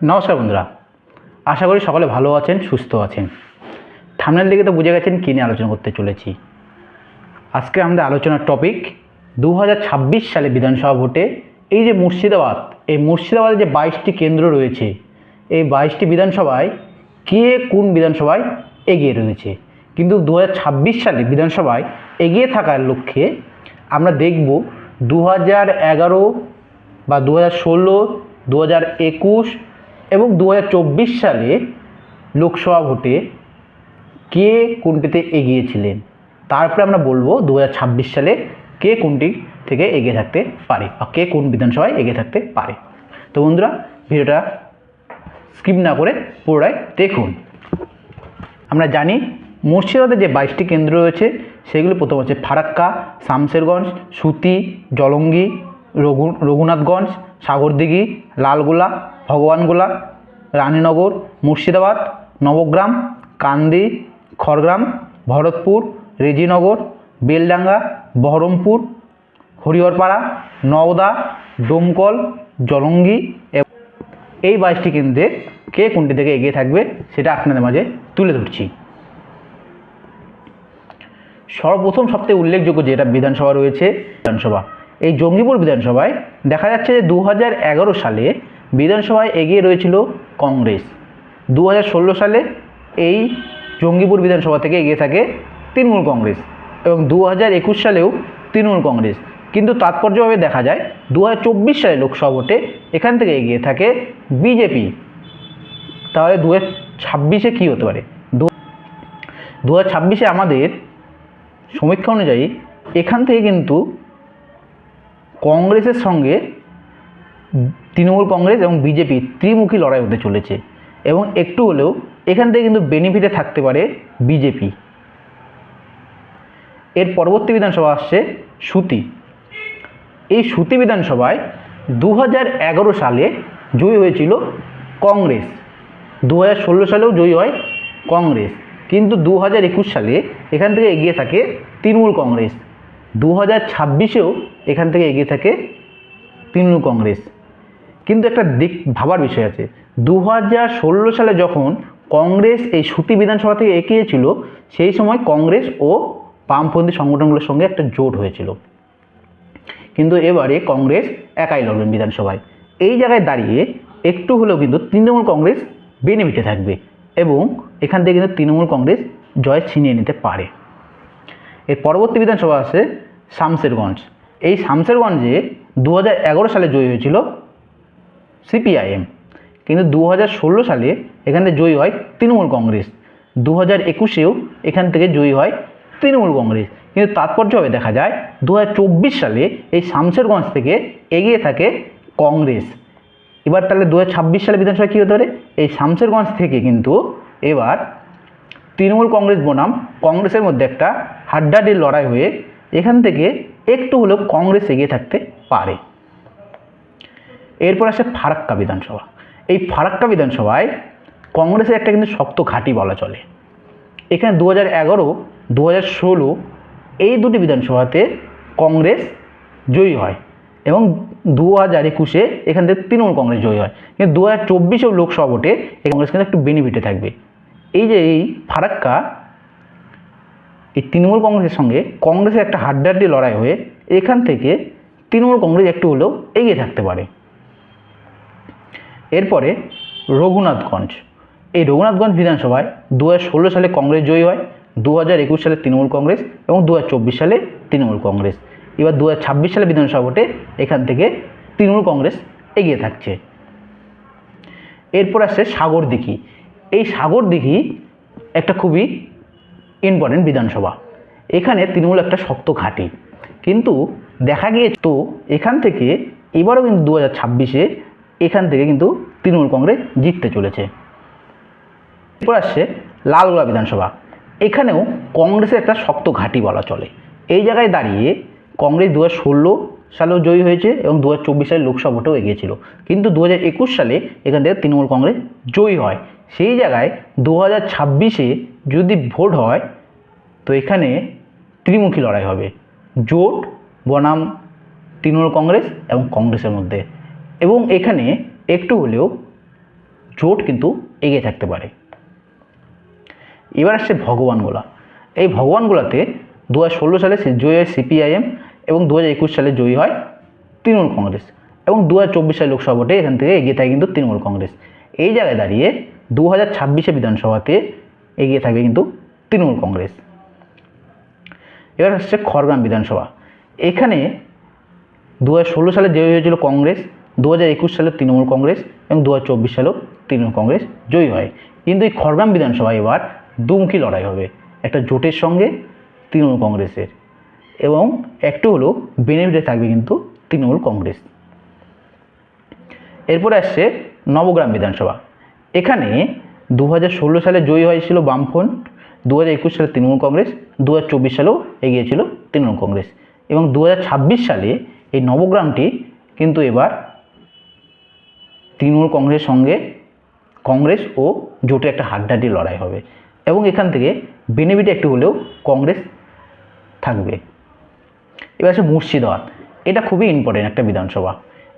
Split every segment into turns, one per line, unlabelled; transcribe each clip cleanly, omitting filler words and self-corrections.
নমস্কার বন্ধুরা, আশা করি সকলে ভালো আছেন, সুস্থ আছেন। থাম্বনেল দেখে তো বুঝে গেছেন কী নিয়ে আলোচনা করতে চলেছি। আজকে আমাদের আলোচনার টপিক 2026 সালে বিধানসভা ভোটে এই যে মুর্শিদাবাদ, এই মুর্শিদাবাদে যে 22টি কেন্দ্র রয়েছে, এই 22টি বিধানসভায় কে কোন বিধানসভায় এগিয়ে রয়েছে। কিন্তু 2026 সালে বিধানসভায় এগিয়ে থাকার লক্ষ্যে আমরা দেখব 2011 বা 2016, 2021 এবং 2024 সালে লোকসভা ভোটে কে কোনটিতে এগিয়েছিলেন। তারপরে আমরা বলবো 2026 সালে কে কোনটি থেকে এগিয়ে থাকতে পারে বা কে কোন বিধানসভায় এগিয়ে থাকতে পারে। তো বন্ধুরা, ভিডিওটা স্কিপ না করে পুরোটাই দেখুন। আমরা জানি মুর্শিদাবাদে যে 22টি কেন্দ্র রয়েছে সেগুলি প্রথম হচ্ছে ফারাক্কা, শামশেরগঞ্জ, সুতি, জলঙ্গি, রঘুনাথগঞ্জ, সাগরদিঘি, লালগোলা, ভগবানগোলা, রানীনগর, মুর্শিদাবাদ, নবগ্রাম, কান্দি, খড়গ্রাম, ভরতপুর, রেজিনগর, বেলডাঙ্গা, বহরমপুর, হরিহরপাড়া, নওদা, ডোমকল, জলঙ্গি। এই 22টি কেন্দ্রে কে কোনটি থেকে এগিয়ে থাকবে সেটা আপনাদের মাঝে তুলে ধরছি। সর্বপ্রথম সবথেকে উল্লেখযোগ্য যেটা বিধানসভা রয়েছে, বিধানসভা এই জঙ্গিপুর বিধানসভায় দেখা যাচ্ছে যে 2011 সালে বিধানসভায় এগিয়ে রয়েছিল কংগ্রেস। 2016 সালে এই জঙ্গিপুর বিধানসভা থেকে এগিয়ে থাকে তৃণমূল কংগ্রেস এবং 2021 সালেও তৃণমূল কংগ্রেস। কিন্তু তাৎপর্যভাবে দেখা যায় 2024 সালে লোকসভা ভোটে এখান থেকে এগিয়ে থাকে বিজেপি। তাহলে 2026-এ কী হতে পারে? 2026-এ আমাদের সমীক্ষা অনুযায়ী এখান থেকে কিন্তু কংগ্রেসের সঙ্গে তৃণমূল কংগ্রেস এবং বিজেপি ত্রিমুখী লড়াই হতে চলেছে এবং একটু হলেও এখান থেকে কিন্তু বেনিফিটে থাকতে পারে বিজেপি। এর পরবর্তী বিধানসভা আসছে সুতি। এই সুতি বিধানসভায় 2011 সালে জয়ী হয়েছিল কংগ্রেস, 2016 সালেও জয়ী হয় কংগ্রেস, কিন্তু 2021 সালে এখান থেকে এগিয়ে থাকে তৃণমূল কংগ্রেস। 2026-এও এখান থেকে এগিয়ে থাকে তৃণমূল কংগ্রেস। কিন্তু একটা দিক ভাবার বিষয় আছে, 2016 সালে যখন কংগ্রেস এই সুতি বিধানসভা থেকে এগিয়েছিল সেই সময় কংগ্রেস ও বামপন্থী সংগঠনগুলোর সঙ্গে একটা জোট হয়েছিল, কিন্তু এবারে কংগ্রেস একাই লড়বেন বিধানসভায়। এই জায়গায় দাঁড়িয়ে একটু হলেও কিন্তু তৃণমূল কংগ্রেস বেনিফিটে থাকবে এবং এখান থেকে কিন্তু তৃণমূল কংগ্রেস জয় ছিনিয়ে নিতে পারে। এর পরবর্তী বিধানসভা আছে শামশেরগঞ্জ। এই শামশেরগঞ্জে 2011 সালে জয়ী হয়েছিল সিপিআইএম, কিন্তু 2016 সালে এখান থেকে জয়ী হয় তৃণমূল কংগ্রেস। 2021-এও এখান থেকে জয়ী হয় তৃণমূল কংগ্রেস, কিন্তু তাৎপর্যভাবে দেখা যায় 2024 সালে এই শামশেরগঞ্জ থেকে এগিয়ে থাকে কংগ্রেস। এবার তাহলে 2026 সালে বিধানসভা কী হতে পারে? এই শামশেরগঞ্জ থেকে কিন্তু এবার তৃণমূল কংগ্রেস বনাম কংগ্রেসের মধ্যে একটা হাড্ডাহাড্ডির লড়াই হয়ে এখান থেকে একটু হলেও কংগ্রেস এগিয়ে থাকতে পারে। এরপর আসে ফারাক্কা বিধানসভা। এই ফারাক্কা বিধানসভায় কংগ্রেসের একটা কিন্তু শক্ত ঘাঁটি বলা চলে। এখানে 2011, 2016 এই দুটি বিধানসভাতে কংগ্রেস জয়ী হয় এবং 2021-এ এখান থেকে তৃণমূল কংগ্রেস জয়ী হয়, কিন্তু 2024-এও লোকসভা ভোটে এই কংগ্রেস কিন্তু একটু বেনিফিটে থাকবে। এই যে এই ফারাক্কা, এই তৃণমূল কংগ্রেসের সঙ্গে কংগ্রেসের একটা হাড্ডাহাড্ডি লড়াই হয়ে এখান থেকে তৃণমূল কংগ্রেস একটু হলেও এগিয়ে থাকতে পারে। এরপরে রঘুনাথগঞ্জ। এই রঘুনাথগঞ্জ বিধানসভায় 2016 সালে কংগ্রেস জয়ী হয়, 2021 সালে তৃণমূল কংগ্রেস এবং 2024 সালে তৃণমূল কংগ্রেস। এবার 2026 সালে বিধানসভা ভোটে এখান থেকে তৃণমূল কংগ্রেস এগিয়ে থাকছে। এরপর আসছে সাগরদিঘি। এই সাগরদিঘি একটা খুবই ইম্পর্টেন্ট বিধানসভা। এখানে তৃণমূল একটা শক্ত ঘাঁটি, কিন্তু দেখা গিয়েছে তো এখান থেকে এবারও কিন্তু 2026-এ এখান থেকে কিন্তু তৃণমূল কংগ্রেস জিততে চলেছে। এরপর আসছে লালগোলা বিধানসভা। এখানেও কংগ্রেসের একটা শক্ত ঘাঁটি বলা চলে। এই জায়গায় দাঁড়িয়ে কংগ্রেস 2016 সালেও জয়ী হয়েছে এবং 2024 সালে লোকসভা ভোটেও এগিয়েছিল, কিন্তু 2021 সালে এখান থেকে তৃণমূল কংগ্রেস জয়ী হয়। সেই জায়গায় 2026-এ যদি ভোট হয় তো এখানে ত্রিমুখী লড়াই হবে, জোট বনাম তৃণমূল কংগ্রেস এবং কংগ্রেসের মধ্যে, এবং এখানে একটু হলেও জোট কিন্তু এগিয়ে থাকতে পারে। এবার আসছে ভগবানগোলা। এই ভগবানগোলাতে 2016 সালে জয়ী হয় সিপিআইএম এবং 2021 সালে জয়ী হয় তৃণমূল কংগ্রেস এবং 2024 সালে লোকসভা ভোটে এখান থেকে এগিয়ে থাকে কিন্তু তৃণমূল কংগ্রেস। এই জায়গায় দাঁড়িয়ে 2026 বিধানসভাতে এগিয়ে থাকবে কিন্তু তৃণমূল কংগ্রেস। এবার আসছে খড়গ্রাম বিধানসভা। এখানে 2016 সালে জয়ী হয়েছিল কংগ্রেস, 2021 সালে তৃণমূল কংগ্রেস এবং 2024 সালেও তৃণমূল কংগ্রেস জয়ী হয়। কিন্তু এই খড়গ্রাম বিধানসভায় এবার দুমুখী লড়াই হবে, একটা জোটের সঙ্গে তৃণমূল কংগ্রেসের, এবং একটু হলেও বেনিফিটে থাকবে কিন্তু তৃণমূল কংগ্রেস। এরপরে আসছে নবগ্রাম বিধানসভা। এখানে 2016 সালে জয়ী হয়েছিল বামফ্রন্ট, 2021 সালে তৃণমূল কংগ্রেস, 2024 সালেও এগিয়েছিল তৃণমূল কংগ্রেস এবং 2026 সালে এই নবগ্রামটি কিন্তু এবার তৃণমূল কংগ্রেসের সঙ্গে কংগ্রেস ও জোটে একটা হাড্ডাহাড্ডি লড়াই হবে এবং এখান থেকে বেনিফিটে একটু হলেও কংগ্রেস থাকবে। এবার আছে মুর্শিদাবাদ। এটা খুবই ইম্পর্টেন্ট একটা বিধানসভা।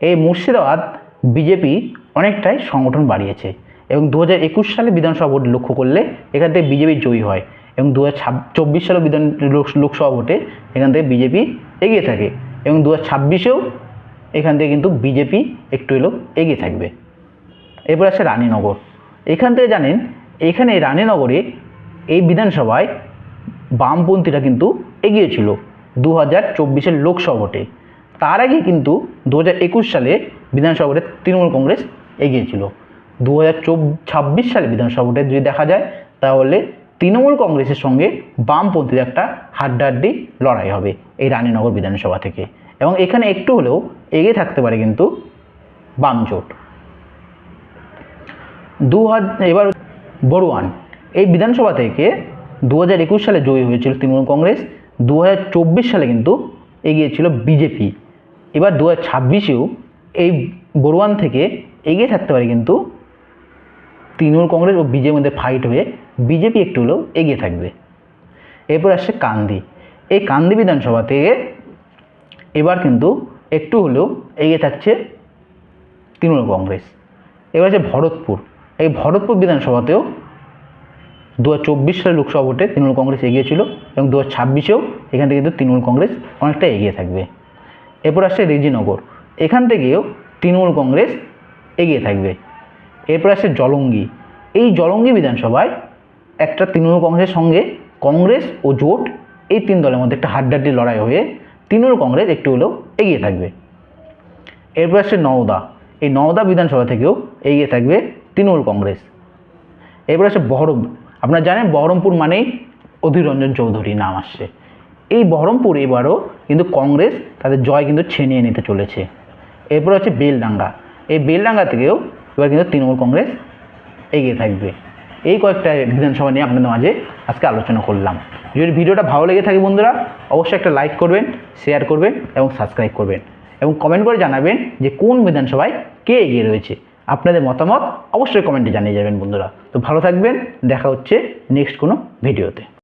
এই মুর্শিদাবাদ বিজেপি অনেকটাই সংগঠন বাড়িয়েছে এবং 2021 সালে বিধানসভা ভোট লক্ষ্য করলে এখান থেকে বিজেপি জয়ী হয় এবং 2024 সালে লোকসভা ভোটে এখান থেকে বিজেপি এগিয়ে থাকে এবং 2026-এও এখান থেকে কিন্তু বিজেপি একটু হলেও এগিয়ে থাকবে। এরপর আছে রানীনগর। এখান থেকে জানেন, এখানে রানীনগরে এই বিধানসভায় বামপন্থীরা কিন্তু এগিয়েছিল 2024 লোকসভা ভোটে। তার আগে কিন্তু 2021 সালে বিধানসভা ভোটে তৃণমূল কংগ্রেস এগিয়েছিল। 2026 সালে বিধানসভা ভোটে যদি দেখা যায় তাহলে তৃণমূল কংগ্রেসের সঙ্গে বামপন্থীদের একটা হাড্ডাহাড্ডি লড়াই হবে এই রানীনগর বিধানসভা থেকে এবং এখানে একটু হলেও এগিয়ে থাকতে পারে কিন্তু বাম জোট। এবার বড়ুয়ান। এই বিধানসভা থেকে 2021 সালে জয়ী হয়েছিল তৃণমূল কংগ্রেস, 2024 সালে কিন্তু এগিয়েছিল বিজেপি। এবার 2026-এও এই বড়ুয়ান থেকে এগিয়ে থাকতে পারে কিন্তু তৃণমূল কংগ্রেস ও বিজেপির মধ্যে ফাইট হয়ে বিজেপি একটু হলেও এগিয়ে থাকবে। এরপর আসছে কান্দি। এই কান্দি বিধানসভা থেকে এবার কিন্তু একটু হলেও এগিয়ে থাকছে তৃণমূল কংগ্রেস। এবার আছে ভরতপুর। এই ভরতপুর বিধানসভাতেও 2024 সালে লোকসভা ভোটে তৃণমূল কংগ্রেস এগিয়েছিল এবং 2026-এও এখান থেকে কিন্তু তৃণমূল কংগ্রেস অনেকটা এগিয়ে থাকবে। এরপর আসছে রেজিনগর। এখান থেকেও তৃণমূল কংগ্রেস এগিয়ে থাকবে। এরপর আসছে জলঙ্গি। এই জলঙ্গি বিধানসভায় একটা তৃণমূল কংগ্রেসের সঙ্গে কংগ্রেস ও জোট এই তিন দলের মধ্যে একটা হাড্ডাহাড্ডি লড়াই হয়ে তৃণমূল কংগ্রেস একটু হলেও এগিয়ে থাকবে। এরপর আসছে নওদা। এই নওদা বিধানসভা থেকেও এগিয়ে থাকবে তৃণমূল কংগ্রেস। এরপর আসছে বহরমপুর। আপনারা জানেন বহরমপুর মানেই অধীর রঞ্জন চৌধুরী নাম আসছে। এই বহরমপুর এবারও কিন্তু কংগ্রেস তাদের জয় কিন্তু ছিনিয়ে নিতে চলেছে। এরপর হচ্ছে বেলডাঙ্গা। এই বেলডাঙ্গা থেকেও এবার কিন্তু তৃণমূল কংগ্রেস এগিয়ে থাকবে। এই কয়েকটা বিধানসভা নিয়ে আপনাদের মাঝে আজকে আলোচনা করলাম। যদি ভিডিওটা ভালো লেগে থাকে বন্ধুরা অবশ্যই একটা লাইক করবেন, শেয়ার করবেন এবং সাবস্ক্রাইব করবেন এবং কমেন্ট করে জানাবেন যে কোন বিধানসভায় কে এগিয়ে রয়েছে। আপনাদের মতামত অবশ্যই কমেন্টে জানিয়ে যাবেন বন্ধুরা। তো ভালো থাকবেন, দেখা হচ্ছে নেক্সট কোনো ভিডিওতে।